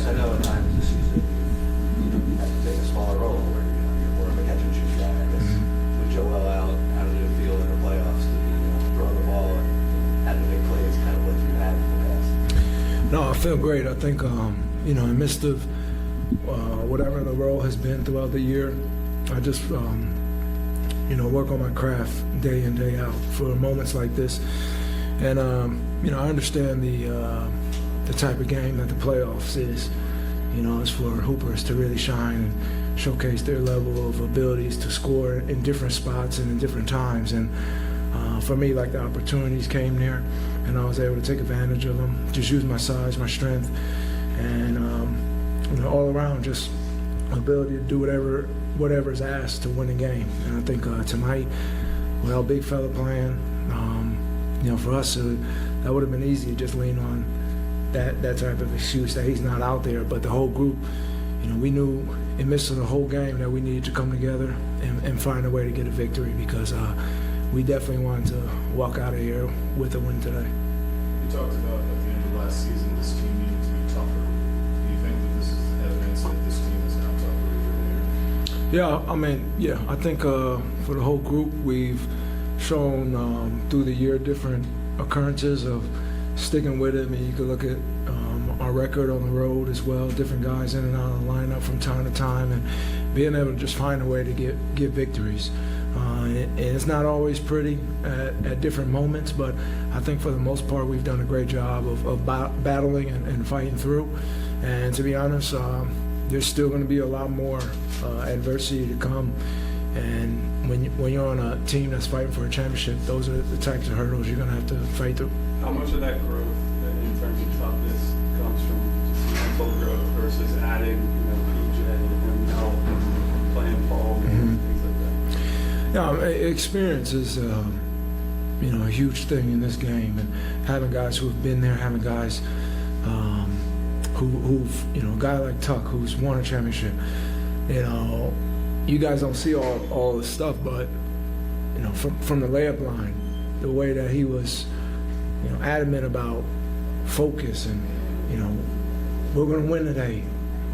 Tobias, I know at times this season you have to take a smaller role where you're more of a catch and shoot guy. I guess with Joel out, how did it feel in the playoffs to throw the ball and have the big plays, kind of what you had in the past? No, I feel great. I think in the midst of whatever the role has been throughout the year, I just work on my craft day in, day out for moments like this. And I understand the type of game that the playoffs is. It's for hoopers to really shine and showcase their level of abilities to score in different spots and in different times. And for me, like, the opportunities came there, and I was able to take advantage of them. Just use my size, my strength, and all around just ability to do whatever is asked to win the game. And I think tonight, with our big fella playing, for us, that would have been easy to just lean on that type of excuse that he's not out there. But the whole group, we knew in the midst of the whole game that we needed to come together and find a way to get a victory, because we definitely wanted to walk out of here with a win today. You talked about at the end of last season this team needed to be tougher. Do you think that this is evidence that this team is now tougher? I think for the whole group, we've shown through the year different occurrences of sticking with it. I mean, you could look at our record on the road as well, different guys in and out of the lineup from time to time, and being able to just find a way to get victories. And it's not always pretty at different moments, but I think for the most part we've done a great job of battling and fighting through. And to be honest, there's still going to be a lot more adversity to come. And when you're on a team that's fighting for a championship, those are the types of hurdles you're going to have to fight through. How much of that growth in terms of toughness comes from just mental growth versus adding, PJ and help and playing ball and things like that? Yeah, experience is a huge thing in this game, and having guys who've been there, having guys who've a guy like Tuck who's won a championship. You guys don't see all this stuff, but from the layup line, the way that he was adamant about focus and we're going to win today,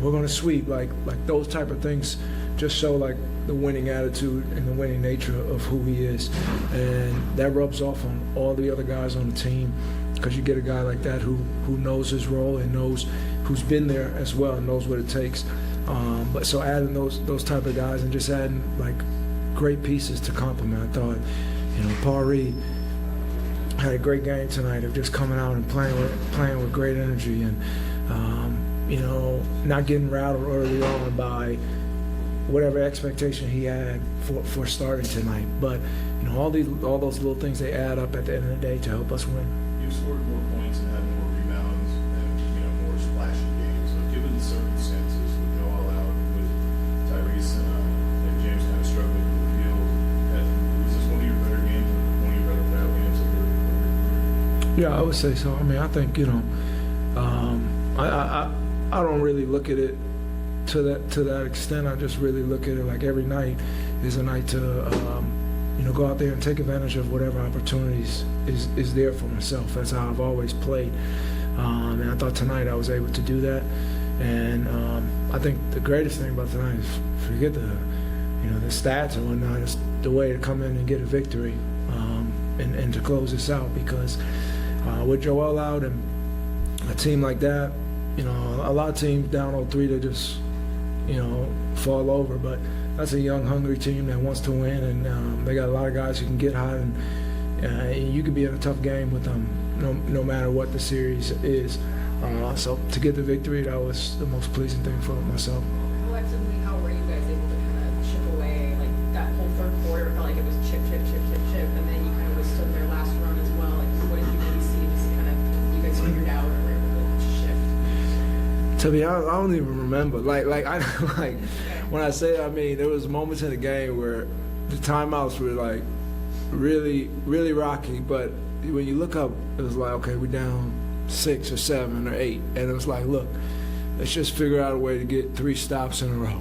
we're going to sweep, like those type of things just show like the winning attitude and the winning nature of who he is, and that rubs off on all the other guys on the team, because you get a guy like that who knows his role and knows who's been there as well and knows what it takes. But so adding those type of guys and just adding like great pieces to complement. I thought Paul Reed had a great game tonight of just coming out and playing with great energy, and not getting rattled early on by whatever expectation he had for starting tonight. But all those little things, they add up at the end of the day to help us win. You've scored more points and had more rebounds and more splashy games. So given the circumstances, with Joel out, with Tyrese and James kind of struggling in the field, was this one of your better games, one of your better playoff games of your career? Yeah, I would say so. I mean, I think I don't really look at it to that extent. I just really look at it like every night is a night to go out there and take advantage of whatever opportunities is there for myself. That's how I've always played, and I thought tonight I was able to do that. And I think the greatest thing about tonight is, forget the stats and whatnot, it's the way to come in and get a victory and to close this out, because with Joel out and a team like that, a lot of teams down 0-3, they just fall over. But that's a young, hungry team that wants to win, and they got a lot of guys who can get hot, and you can be in a tough game with them no matter what the series is. So to get the victory, that was the most pleasing thing for myself. Collectively, how were you guys able to kind of chip away? Like that whole third quarter felt like it was chip, and then you kind of withstood their last run as well. Like, what did you really see? Just kind of you guys figured out or were able to shift? To be honest, I don't even remember. When I say it, I mean there was moments in the game where the timeouts were like really, really rocky. But when you look up, it was like, okay, we're down 6 or 7 or 8, and it was like, look, let's just figure out a way to get 3 stops in a row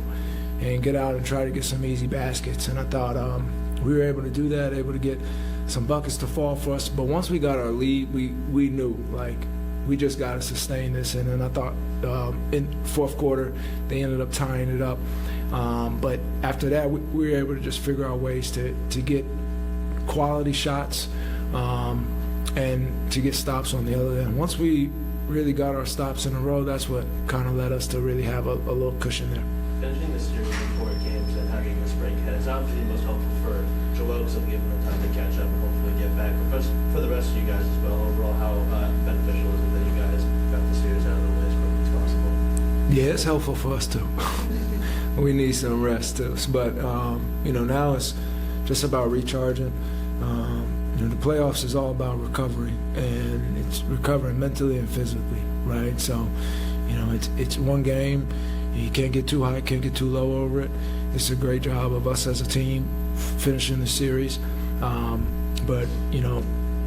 and get out and try to get some easy baskets. And I thought we were able to do that, able to get some buckets to fall for us. But once we got our lead, we knew, like, we just got to sustain this. And then I thought in fourth quarter, they ended up tying it up. But after that, we were able to just figure out ways to get quality shots and to get stops on the other end. Once we really got our stops in a row, that's what kind of led us to really have a little cushion there. Finishing the series in 4 games and having this break ahead is obviously most helpful for Joel to give him the time to catch up and hopefully get back. But for the rest of you guys as well, overall, how beneficial is it that you guys got the series out of the way as quickly as possible? Yeah, it's helpful for us too. We need some rest too. But now it's just about recharging. The playoffs is all about recovery, and it's recovering mentally and physically, right? So, it's one game. You can't get too high, can't get too low over it. It's a great job of us as a team finishing the series. But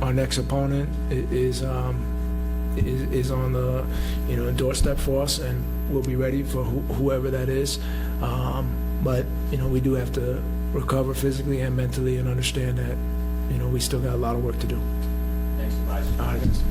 our next opponent is on the doorstep for us, and we'll be ready for whoever that is. But we do have to recover physically and mentally and understand that we still got a lot of work to do. Thanks, Tobias. All right, guys.